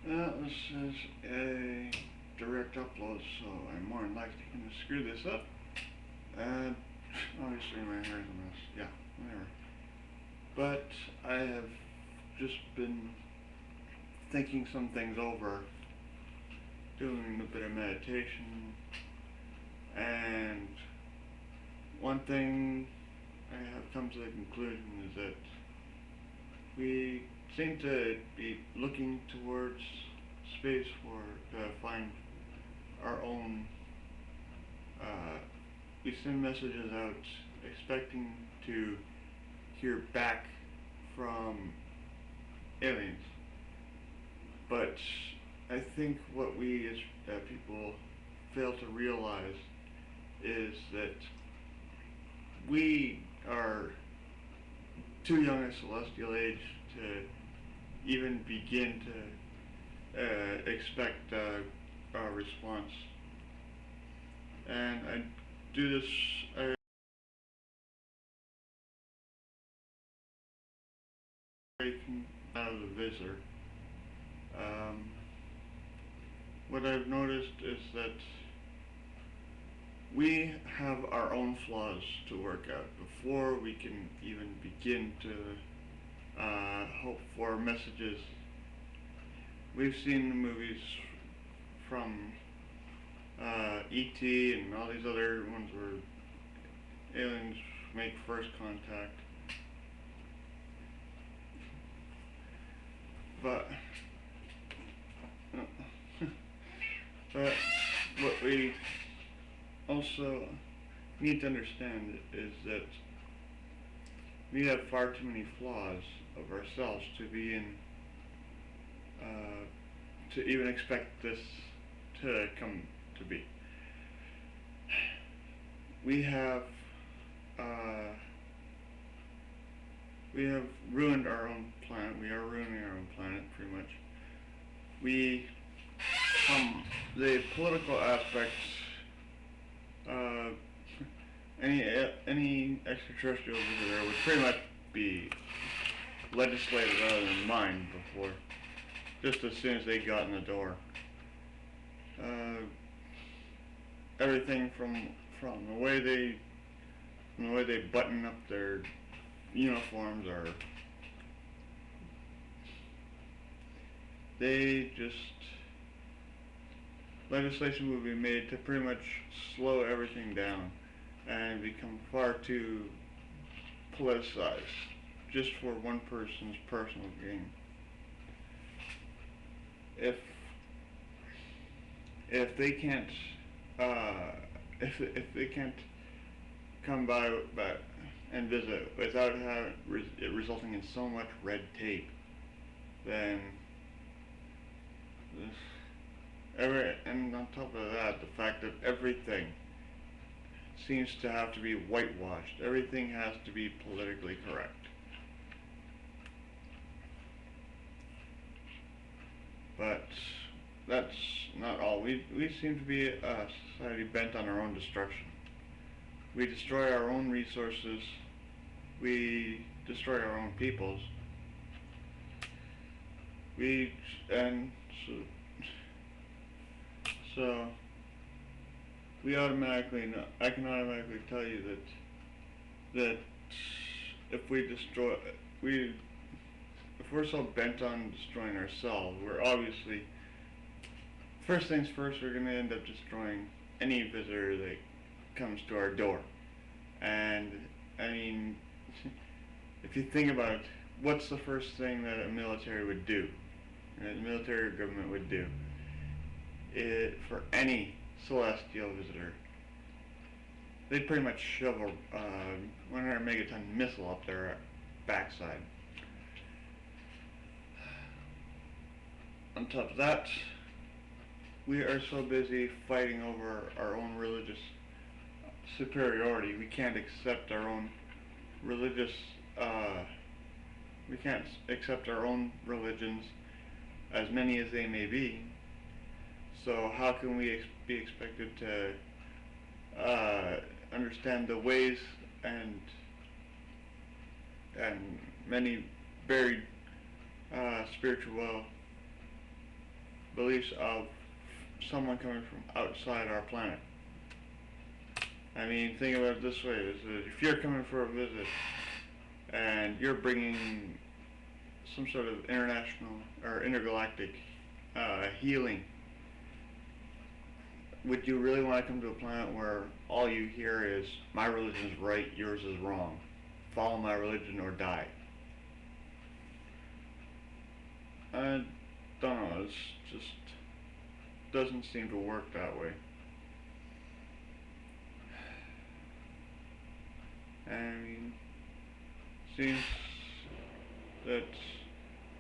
This is a direct upload, so I'm more than likely going to screw this up. And obviously my hair's a mess. Yeah, whatever. But I have just been thinking some things over, doing a bit of meditation, and one thing I have come to the conclusion is that we seem to be looking towards space to find our own. We send messages out expecting to hear back from aliens, but I think what we as people fail to realize is that we are too young a celestial age to even begin to expect a response. And I do this out of the visitor. What I've noticed is that we have our own flaws to work out before we can even begin to hope for messages. We've seen the movies from E.T. and all these other ones where aliens make first contact. But but what we also need to understand is that we have far too many flaws of ourselves to be in, to even expect this to come to be. We have ruined our own planet. We are ruining our own planet, pretty much. From the political aspects, any extraterrestrial visitor would pretty much be legislated out of their mind before, just as soon as they got in the door. Everything from the way they button up their uniforms, or legislation will be made to pretty much slow everything down and become far too politicized, just for one person's personal gain. If they can't if they can't come by and visit without it resulting in so much red tape, then and on top of that, the fact that everything seems to have to be whitewashed. Everything has to be politically correct. But that's not all. We seem to be a society bent on our own destruction. We destroy our own resources. We destroy our own peoples. So we automatically know, I can automatically tell you that if we're so bent on destroying ourselves, we're obviously, first things first, we're going to end up destroying any visitor that comes to our door. And I mean, if you think about it, what's the first thing that a military would do? The military or government would do for any celestial visitor? They'd pretty much shove a 100 megaton missile up their backside. On top of that, we are so busy fighting over our own religious superiority, we can't accept our own religious, we can't accept our own religions, as many as they may be. So how can we be expected to understand the ways and many very spiritual beliefs of someone coming from outside our planet. I mean, think about it this way, is that if you're coming for a visit and you're bringing some sort of international or intergalactic healing, would you really want to come to a planet where all you hear is, my religion is right, yours is wrong, follow my religion or die? I don't know, it's just doesn't seem to work that way. I mean, seems that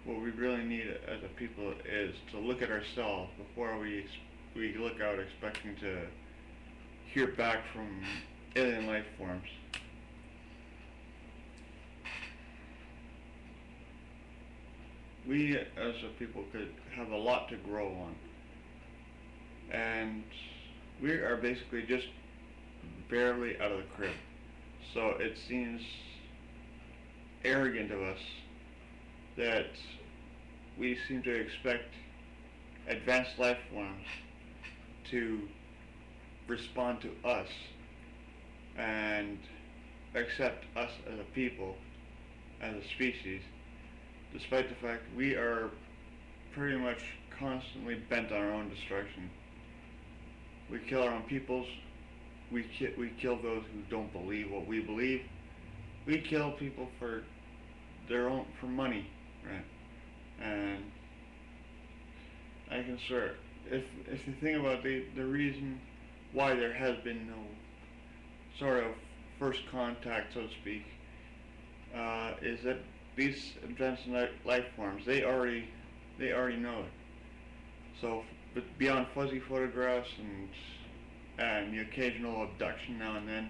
what we really need as a people is to look at ourselves before we look out expecting to hear back from alien life forms. We as a people could have a lot to grow on, and we are basically just barely out of the crib. So it seems arrogant of us that we seem to expect advanced life forms to respond to us and accept us as a people, as a species, despite the fact we are pretty much constantly bent on our own destruction. We kill our own peoples. We kill those who don't believe what we believe. We kill people for money, right? And I can swear, if you think about the reason why there has been no sort of first contact, so to speak, is that these advanced life forms, they already know it. So, but beyond fuzzy photographs and the occasional abduction now and then,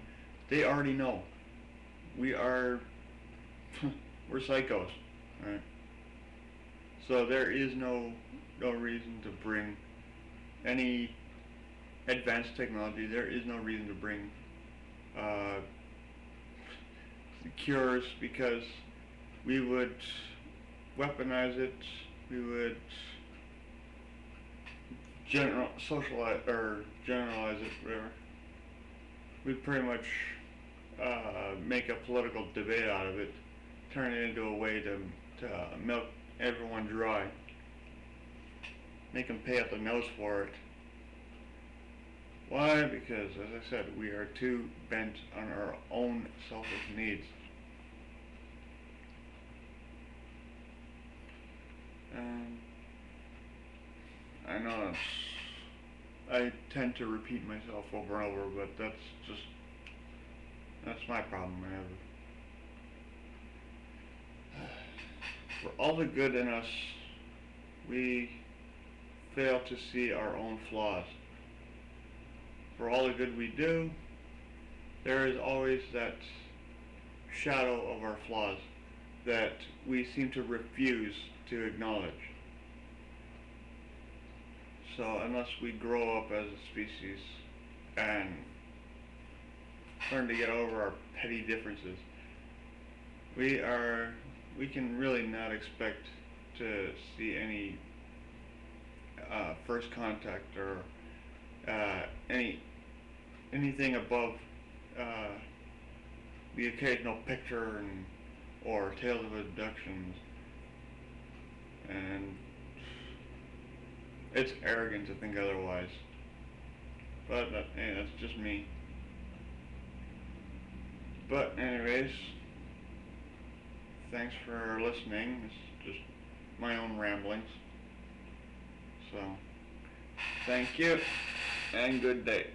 they already know. We're psychos, right? So there is no reason to bring any advanced technology. There is no reason to bring cures, because we would weaponize it. We would generalize it, whatever. We'd pretty much make a political debate out of it, turn it into a way to milk everyone dry, make them pay up the nose for it. Why? Because, as I said, we are too bent on our own selfish needs. And I know I tend to repeat myself over and over, but that's my problem. For all the good in us, we fail to see our own flaws. For all the good we do, there is always that shadow of our flaws that we seem to refuse to acknowledge. So unless we grow up as a species and learn to get over our petty differences, we can really not expect to see any first contact or anything above the occasional picture or tales of abductions. And it's arrogant to think otherwise. But hey, that's just me. But anyways, thanks for listening. It's just my own ramblings. So, thank you, and good day.